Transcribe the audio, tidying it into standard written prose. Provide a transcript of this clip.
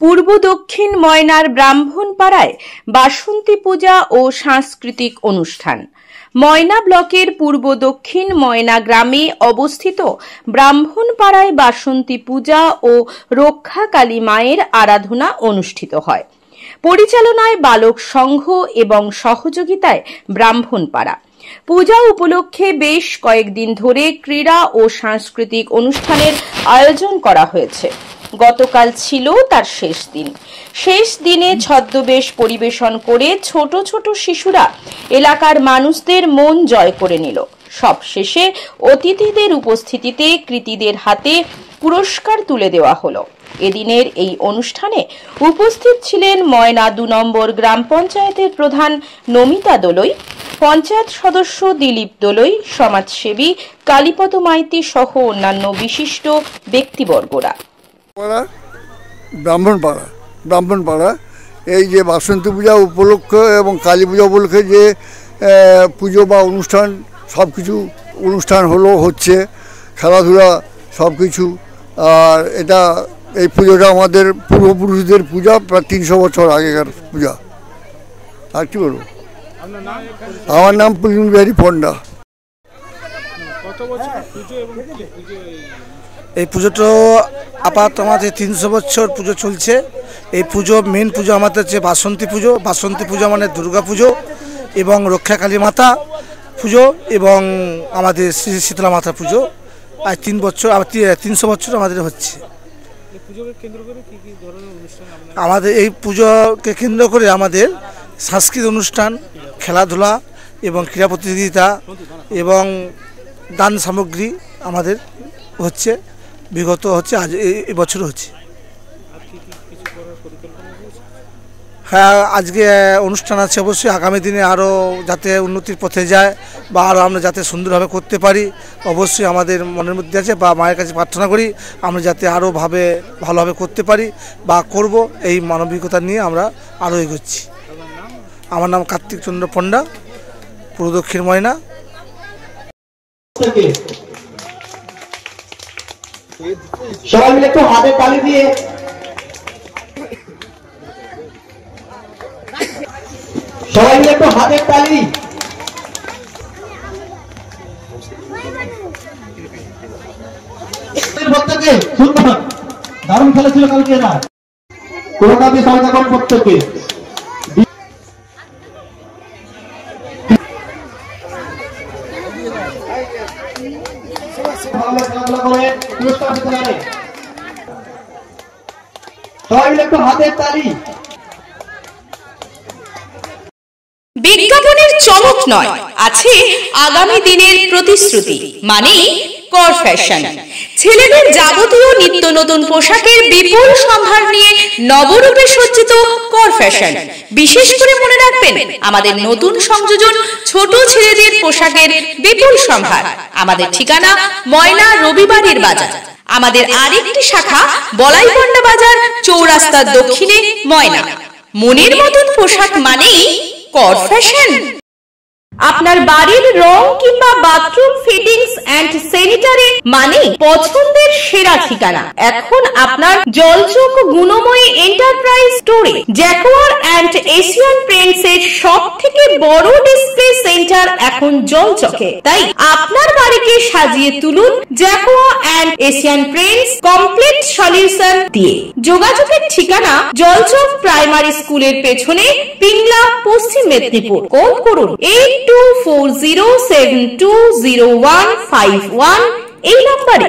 পূর্ব দক্ষিণ ময়নার ব্রাহ্মণপাড়ায় বাসন্তী পূজা ও সাংস্কৃতিক অনুষ্ঠান। ময়না ব্লকের পূর্ব দক্ষিণ ময়না গ্রামে অবস্থিত ব্রাহ্মণপাড়ায় বাসন্তী পূজা ও রক্ষাকালী মায়ের আরাধনা অনুষ্ঠিত হয়। পরিচালনায় বালক সংঘ এবং সহযোগিতায় ব্রাহ্মণপাড়া। পূজা উপলক্ষে বেশ কয়েকদিন ধরে ক্রীড়া ও সাংস্কৃতিক অনুষ্ঠানের আয়োজন করা হয়েছে। গতকাল ছিল তার শেষ দিনে ছদ্মবেশ পরিবেশন করে ছোট ছোট শিশুরা এলাকার মানুষদের মন জয় করে নিল। সবশেষে অতিথিদের উপস্থিতিতে কৃতীদের হাতে পুরস্কার তুলে দেওয়া হলো। এদিনের এই অনুষ্ঠানে উপস্থিত ছিলেন ময়না ২ নম্বর গ্রাম পঞ্চায়েতের প্রধান নমিতা দোলই, পঞ্চায়েত সদস্য দিলীপ দোলই, সমাজসেবী কালীপদ মাইতি সহ অন্যান্য বিশিষ্ট ব্যক্তিবর্গরা। ব্রাহ্মণপাড়া এই যে বাসন্তী পূজা উপলক্ষে এবং কালী পূজা উপলক্ষে যে পুজো বা অনুষ্ঠান সব কিছু অনুষ্ঠান হচ্ছে খেলাধুলা সব কিছু। আর এই পুজোটা আমাদের পূর্বপুরুষদের পূজা, প্রায় ৩০০ বছর আগেকার পূজা। আর কি বলবো, আমার নাম পুলিন বিহারী পণ্ডা। এই পুজোটা আপাতত আমাদের ৩০০ বছর পুজো চলছে। এই পুজো মেন পুজো আমাদের হচ্ছে বাসন্তী পুজো। বাসন্তী পুজো মানে দুর্গা পুজো এবং রক্ষাকালী মাতা পুজো এবং আমাদের শ্রী শীতলা মাতা পুজো। আর ৩০০ বছর আমাদের হচ্ছে। আমাদের এই পুজোকে কেন্দ্র করে আমাদের সাংস্কৃতিক অনুষ্ঠান, খেলাধুলা এবং ক্রীড়া প্রতিযোগিতা এবং দান সামগ্রী আমাদের হচ্ছে। বিগত হচ্ছে, আজ এই বছর হচ্ছে। হ্যাঁ, আজকে অনুষ্ঠান আছে অবশ্যই। আগামী দিনে আরও যাতে উন্নতির পথে যায় বা আরও আমরা যাতে সুন্দরভাবে করতে পারি, অবশ্যই আমাদের মনের মধ্যে আছে বা মায়ের কাছে প্রার্থনা করি আমরা যাতে আরও ভালোভাবে করতে পারি বা করব। এই মানবিকতা নিয়ে আমরা আরও এগোচ্ছি। আমার নাম কার্তিক চন্দ্র পণ্ডা, পূর্ব দক্ষিণ ময়না। সবাই মিলে একটু হাতে তালি দিয়ে প্রত্যেকে সুন্দর দারুণ খেলেছিল কালকে এরা। করোনা দিয়ে সহায়তা করেন প্রত্যেকে। বিজ্ঞাপনের চমক নয়, আছে আগামী দিনের প্রতিশ্রুতি, মানে কর ফ্যাশন। ছেলেদের যাবতীয় নিত্য নতুন পোশাকের বিপুল সম্ভার নিয়ে নবরূপে সজ্জিত কর ফ্যাশন। বিশেষ করে মনে রাখবেন, আমাদের নতুন সংযোজন ছোট ছেলেদের পোশাকের বিপুল সম্ভার। আমাদের ঠিকানা ময়না রবিবারের বাজার। আমাদের আরেকটি শাখা বলাইপন্ডা বাজার, চৌরাস্তার দক্ষিণে ময়না। মনের মতন পোশাক মানেই কর ফ্যাশন। আপনার বাড়ির রং কিংবা বাথরুম ফিটিংস এন্ড স্যানিটারি মানে পছন্দের সেরা ঠিকানা। এখন আপনার জলচক গুণময়ী এন্টারপ্রাইজ স্টোরে জ্যাকোয়ার এন্ড এশিয়ান পেইন্টস এর সব থেকে বড় ডিসপ্লে সেন্টার এখন জলচকে। তাই আপনার বাড়িকে সাজিয়ে তুলুন Jaquar and Asian Paints complete solution দিয়ে। যোগাযোগের ঠিকানা জলচক প্রাইমারি স্কুলের পেছনে, পিংলা, পশ্চিম মেদিনীপুর। কল করুন 8240720151 এই নম্বরে।